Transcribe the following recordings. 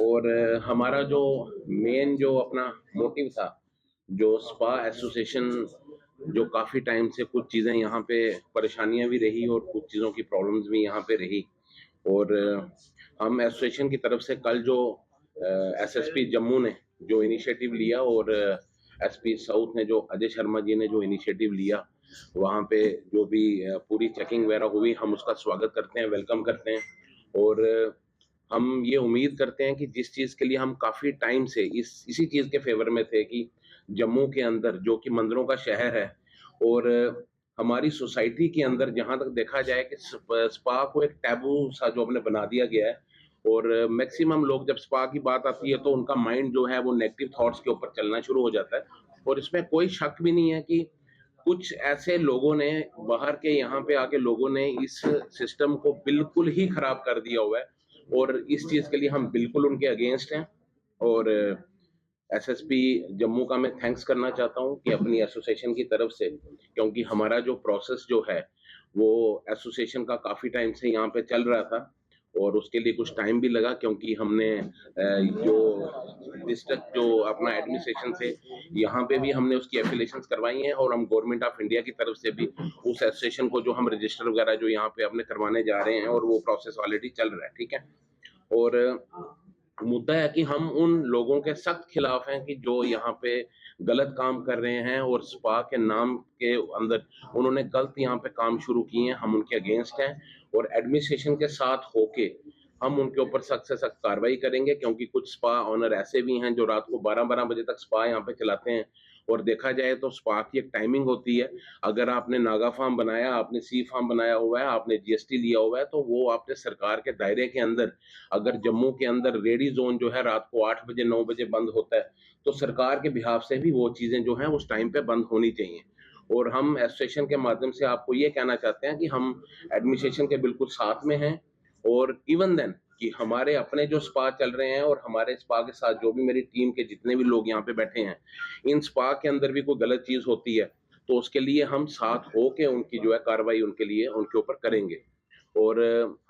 और हमारा जो मेन जो अपना मोटिव था, जो स्पा एसोसिएशन जो काफ़ी टाइम से कुछ चीज़ें यहाँ पे परेशानियाँ भी रही और कुछ चीज़ों की प्रॉब्लम्स भी यहाँ पे रही। और हम एसोसिएशन की तरफ से कल जो एसएसपी जम्मू ने जो इनिशिएटिव लिया और एसपी साउथ ने जो अजय शर्मा जी ने जो इनिशिएटिव लिया, वहाँ पे जो भी पूरी चेकिंग वगैरह हुई, हम उसका स्वागत करते हैं, वेलकम करते हैं। और हम ये उम्मीद करते हैं कि जिस चीज़ के लिए हम काफ़ी टाइम से इसी चीज़ के फ़ेवर में थे कि जम्मू के अंदर जो कि मंदिरों का शहर है और हमारी सोसाइटी के अंदर जहाँ तक देखा जाए कि स्पा को एक टैबू सा जो हमने बना दिया गया है। और मैक्सिमम लोग जब स्पा की बात आती है तो उनका माइंड जो है वो नेगेटिव थॉट्स के ऊपर चलना शुरू हो जाता है। और इसमें कोई शक भी नहीं है कि कुछ ऐसे लोगों ने बाहर के यहाँ पे आके लोगों ने इस सिस्टम को बिल्कुल ही खराब कर दिया हुआ है। और इस चीज़ के लिए हम बिल्कुल उनके अगेंस्ट हैं। और एसएसपी जम्मू का मैं थैंक्स करना चाहता हूँ कि अपनी एसोसिएशन की तरफ से, क्योंकि हमारा जो प्रोसेस जो है वो एसोसिएशन का काफ़ी टाइम से यहाँ पे चल रहा था और उसके लिए कुछ टाइम भी लगा, क्योंकि हमने जो डिस्ट्रिक्ट जो अपना एडमिनिस्ट्रेशन से यहाँ पे भी हमने उसकी एफिलिएशंस करवाई हैं और हम गवर्नमेंट ऑफ इंडिया की तरफ से भी उस एसोसिएशन को जो हम रजिस्टर वगैरह जो यहाँ पे अपने करवाने जा रहे हैं और वो प्रोसेस ऑलरेडी चल रहा है, ठीक है। और मुद्दा है कि हम उन लोगों के सख्त खिलाफ हैं कि जो यहाँ पे गलत काम कर रहे हैं और स्पा के नाम के अंदर उन्होंने गलत यहाँ पे काम शुरू किए हैं, हम उनके अगेंस्ट हैं। और एडमिनिस्ट्रेशन के साथ होके हम उनके ऊपर सख्त से सख्त कार्रवाई करेंगे, क्योंकि कुछ स्पा ऑनर ऐसे भी हैं जो रात को 12-12 बजे तक स्पा यहाँ पे चलाते हैं। और देखा जाए तो स्पा की एक टाइमिंग होती है। अगर आपने नागा फार्म बनाया, आपने सी फार्म बनाया हुआ है, आपने जीएसटी लिया हुआ है, तो वो आपने सरकार के दायरे के अंदर, अगर जम्मू के अंदर रेडी जोन जो है रात को 8 बजे 9 बजे बंद होता है, तो सरकार के बिहाफ से भी वो चीज़ें जो हैं उस टाइम पे बंद होनी चाहिए। और हम एसोसिएशन के माध्यम से आपको ये कहना चाहते हैं कि हम एडमिनिस्ट्रेशन के बिल्कुल साथ में हैं। और इवन देन कि हमारे अपने जो स्पा चल रहे हैं और हमारे स्पा के साथ जो भी मेरी टीम के जितने भी लोग यहाँ पे बैठे हैं, इन स्पा के अंदर भी कोई गलत चीज़ होती है, तो उसके लिए हम साथ होके उनकी जो है कार्रवाई उनके लिए उनके ऊपर करेंगे। और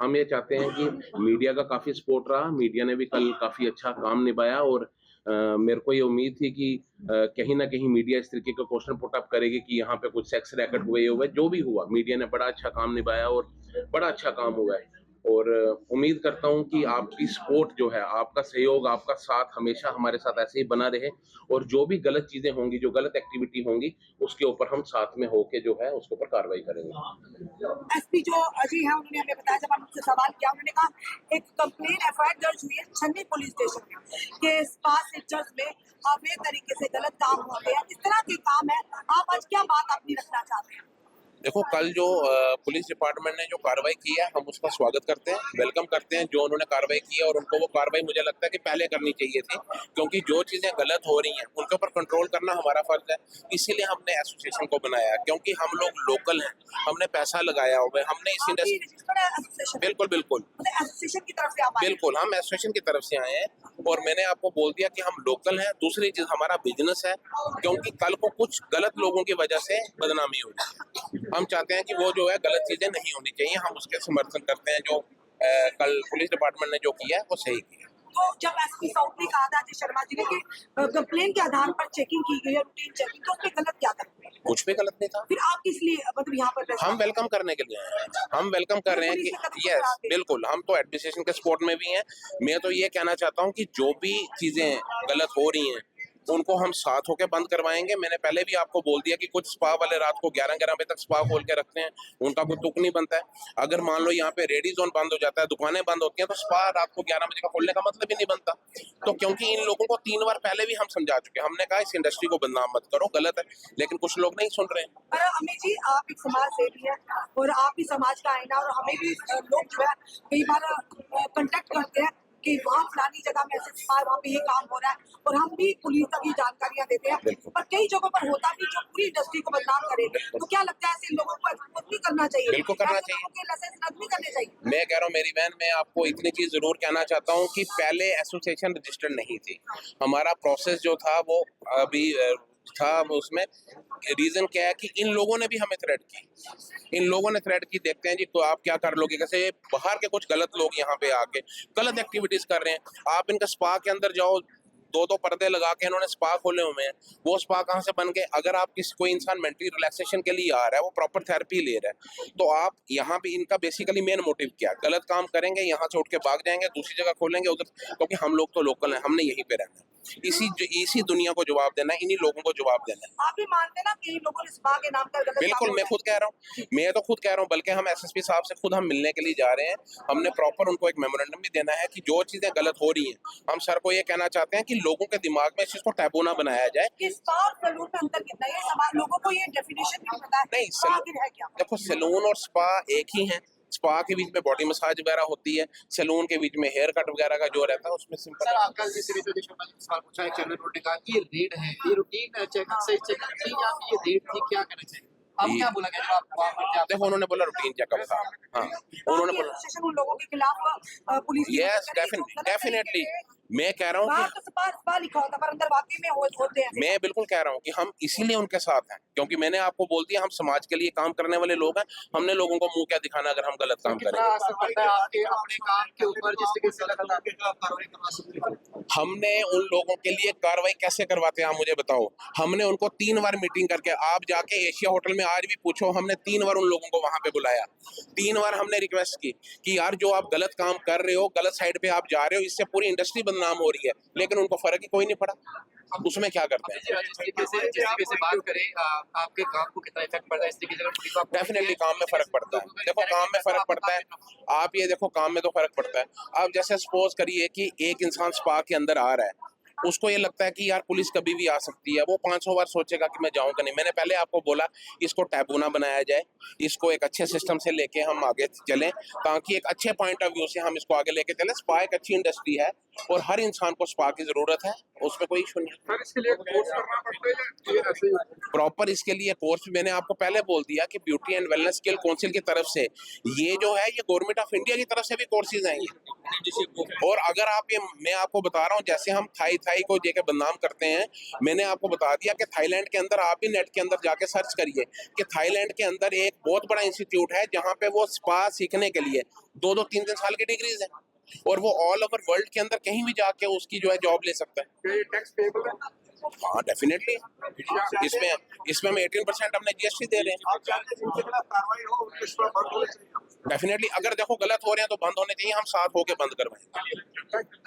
हम ये चाहते हैं कि मीडिया का काफ़ी सपोर्ट रहा, मीडिया ने भी कल काफ़ी अच्छा काम निभाया। और मेरे को ये उम्मीद थी कि कहीं न कहीं मीडिया इस तरीके का क्वेश्चन पुट अप करेगी कि यहाँ पे कुछ सेक्स रैकेट हुए, ये हुआ, जो भी हुआ, मीडिया ने बड़ा अच्छा काम निभाया और बड़ा अच्छा काम हुआ है। और उम्मीद करता हूँ कि आपकी सपोर्ट जो है, आपका सहयोग, आपका साथ हमेशा हमारे साथ ऐसे ही बना रहे। और जो भी गलत चीज़ें होंगी, जो गलत एक्टिविटी होंगी, उसके ऊपर हम साथ में होके जो है उसके ऊपर कार्रवाई करेंगे। एसपी जो अजय है उन्होंने हमें बताया, जब हमने उनसे सवाल किया, उन्होंने कहा एक कंप्लेन एफआईआर दर्ज हुई है छन्नी पुलिस स्टेशन में कि स्पा सेक्टर्स में अवैध तरीके से गलत काम होते हैं। इस तरह के काम है, आप आज क्या बात अपनी रखना चाहते हैं? देखो, कल जो पुलिस डिपार्टमेंट ने जो कार्रवाई की है, हम उसका स्वागत करते हैं, वेलकम करते हैं जो उन्होंने कार्रवाई की है। और उनको वो कार्रवाई मुझे लगता है कि पहले करनी चाहिए थी, क्योंकि जो चीज़ें गलत हो रही हैं उनके ऊपर कंट्रोल करना हमारा फर्ज है। इसीलिए हमने एसोसिएशन को बनाया, क्योंकि हम लोग लोकल हैं, हमने पैसा लगाया हुआ है, हमने इस आपकी इंडस्ट्री। रजिस्टर्ड है एसोसिएशन? बिल्कुल बिल्कुल मतलब एसोसिएशन की तरफ से आप आए हैं? बिल्कुल, हम एसोसिएशन की तरफ से आए हैं। और मैंने आपको बोल दिया कि हम लोकल हैं। दूसरी चीज, हमारा बिजनेस है, क्योंकि कल को कुछ गलत लोगों की वजह से बदनामी हो जाए। हम चाहते हैं कि वो जो है गलत चीजें नहीं होनी चाहिए। हम उसके समर्थन करते हैं। जो कल पुलिस डिपार्टमेंट ने जो किया है वो सही किया। तो जब एसपी साउथ ने कहा था अजय शर्मा जी ने कि कंप्लेन के आधार पर चेकिंग की गई है, रूटीन चेकिंग, तो उसमें गलत क्या था? कुछ भी गलत नहीं था। फिर आप किस लिए मतलब यहाँ पर हम वेलकम करने के लिए आए हैं। हम वेलकम कर रहे हैं कि यस, बिल्कुल, हम तो एडमिनिस्ट्रेशन के सपोर्ट में भी हैं। मैं तो ये कहना चाहता हूँ कि जो भी चीजें गलत हो रही हैं उनको हम साथ होकर बंद करवाएंगे। मैंने पहले भी आपको बोल दिया कि कुछ स्पा वाले रात को 11-11 बजे तक स्पा खोल के रखते हैं, उनका कोई तुक नहीं बनता है। अगर मान लो यहाँ पे रेडी जोन बंद हो जाता है, दुकानें बंद होती हैं, तो स्पा रात को 11 बजे का खोलने का मतलब ही नहीं बनता। तो क्योंकि इन लोगों को 3 बार पहले भी हम समझा चुके हैं, हमने कहा इस इंडस्ट्री को बदनाम मत करो, गलत है, लेकिन कुछ लोग नहीं सुन रहे हैं। अमित जी, आप एक समाज सेवी हैं और आप भी समाज का आईना, और हमें भी लोग जो है कई बार कांटेक्ट करते हैं कि वहाँ फलानी जगह में ऐसे स्पा, वहाँ पे ये काम हो रहा है, और हम भी पुलिस तक ये जानकारियां देते हैं। पर कई जगहों पर होता भी जो पूरी इंडस्ट्री को बदनाम करे, तो क्या लगता है ऐसे लोगों को एक्सपोज भी करना चाहिए? बिल्कुल करना ऐसे चाहिए। लोगों के लाइसेंस रद्द भी करने चाहिए। मैं कह रहा हूँ मेरी बहन, मैं आपको इतनी चीज जरूर कहना चाहता हूँ कि पहले एसोसिएशन रजिस्टर्ड नहीं थी। हमारा प्रोसेस जो था वो अभी था उसमें। रीजन क्या है कि इन लोगों ने भी हमें थ्रेट की, इन लोगों ने थ्रेट की, देखते हैं जी तो आप क्या कर लोगे, कैसे बाहर के कुछ गलत लोग यहाँ पे आके गलत एक्टिविटीज कर रहे हैं। आप इनका स्पा के अंदर जाओ, दो पर्दे लगा के इन्होंने स्पा खोले हुए हैं, वो स्पा कहाँ से बन गए? अगर आप किसी कोई इंसान मेंटली रिलैक्सेशन के लिए आ रहा है, वो प्रॉपर थेरेपी ले रहा है, तो आप यहाँ पे इनका बेसिकली मेन मोटिव क्या है? गलत काम करेंगे, यहाँ से उठ के भाग जाएंगे, दूसरी जगह खोलेंगे उधर, क्योंकि हम लोग तो लोकल हैं, हमने यहीं पे रहना है। इसी दुनिया को जवाब देना है, इन्हीं लोगों को जवाब देना है। आप भी मानते हैं ना कि इन लोगों ने स्पा के नाम पर गलत बिल्कुल, काम मैं खुद कह रहा हूँ, मैं तो खुद कह रहा हूँ, बल्कि हम एसएसपी साहब से खुद हम मिलने के लिए जा रहे हैं। हमने प्रॉपर उनको एक मेमोरेंडम भी देना है कि जो चीजें गलत हो रही हैं, हम सर को ये कहना चाहते हैं कि लोगों के दिमाग में इस चीज को टैबू ना बनाया जाए। कि स्पा और सैलून में अंतर कितना है? ये समाज लोगों को ये डेफिनेशन नहीं पता है। नहीं, स्पा आखिर है क्या? देखो सैलून और स्पा एक ही है। स्पा के बीच में बॉडी मसाज वगैरह होती है, सैलून के बीच में हेयर कट वगैरह का जो रहता है उसमें सिंपल। सर आपका जैसे भी तो शर्मा जी ने सवाल पूछा है, चैनल रोड ने कहा कि ये रेड है, ये रूटीन चेक से चेक थी या फिर ये रेड थी, क्या कहना चाहिए? अब क्या बोला गया जब आप वहाँ पर देखो उन्होंने बोला रूटीन चेकअप था। हाँ, उन्होंने बोला एसोसिएशन उन लोगों के खिलाफ पुलिस की यस मदद करेगी। डेफिनेटली। मैं कह रहा हूँ बाहर कि तो स्पा लिखा होता है, पर अंदर वाकई में होते हैं। मैं बिल्कुल कह रहा हूँ कि हम इसीलिए उनके साथ हैं, क्योंकि मैंने आपको बोल दिया हम समाज के लिए काम करने वाले लोग हैं। हमने लोगों को मुंह क्या दिखाना अगर हम गलत काम कितना करेंगे? असर पड़ता है आपके अपने काम के ऊपर, जिस तरीके से लगातार कार्रवाई करवा सकते हैं? हमने उन लोगों के लिए कार्रवाई कैसे करवाते हैं आप मुझे बताओ। हमने उनको 3 बार मीटिंग करके, आप जाके एशिया होटल में आज भी पूछो, हमने 3 बार उन लोगों को वहां पे बुलाया। 3 बार हमने रिक्वेस्ट की कि यार जो आप गलत काम कर रहे हो, गलत साइड पे आप जा रहे हो, इससे पूरी इंडस्ट्री बदनाम हो रही है, लेकिन उनको फर्क ही कोई नहीं पड़ा। उसमें क्या करते हैं? जिस तरीके से बात करें, आपके काम को कितना इफेक्ट पड़ता है इस तरीके से अगर पुलिस आपको डेफिनेटली काम में फर्क पड़ता है। देखो काम में फर्क पड़ता है, आप ये देखो काम में तो फर्क पड़ता है। आप जैसे सपोज करिए कि एक इंसान स्पा के अंदर आ रहा है, उसको ये लगता है कि यार पुलिस कभी भी आ सकती है, वो 500 बार सोचेगा कि मैं जाऊंगा नहीं। मैंने पहले आपको बोला इसको टैबू ना बनाया जाए, इसको एक अच्छे सिस्टम से लेके हम आगे चलें, ताकि एक अच्छे पॉइंट ऑफ व्यू से हम इसको आगे लेके चलें। स्पा एक अच्छी इंडस्ट्री है और हर इंसान को स्पा की जरूरत है, उसमें कोई इशू नहीं। सर इसके लिए कोर्स करना पड़ता है या ऐसे ही? प्रॉपर इसके लिए कोर्स मैंने आपको पहले बोल दिया कि beauty and wellness skill council की तरफ से ये जो है, ये गवर्नमेंट ऑफ इंडिया की तरफ से भी कोर्सेज हैं ये। और अगर आप ये, मैं आपको बता रहा हूँ, जैसे हम थाई को जेके बदनाम करते हैं, मैंने आपको बता दिया कि थाईलैंड के अंदर, आप भी नेट के अंदर जाके सर्च करिए कि थाईलैंड के अंदर एक बहुत बड़ा इंस्टीट्यूट है जहाँ पे वो स्पा सीखने के लिए 2-2, 3-3 साल की डिग्रीज है, और वो ऑल ओवर वर्ल्ड के अंदर कहीं भी जाके उसकी जो है जॉब ले सकता है। ये टैक्स पेबल है? हाँ डेफिनेटली, इसमें हम 18% हमने जीएसटी दे रहे हैं। आप चाहते हैं जिनके खिलाफ कार्रवाई हो उनके इस पर बंद होना चाहिए? डेफिनेटली अगर देखो गलत हो रहे हैं तो बंद होने चाहिए, हम साथ होके बंद करवाएंगे।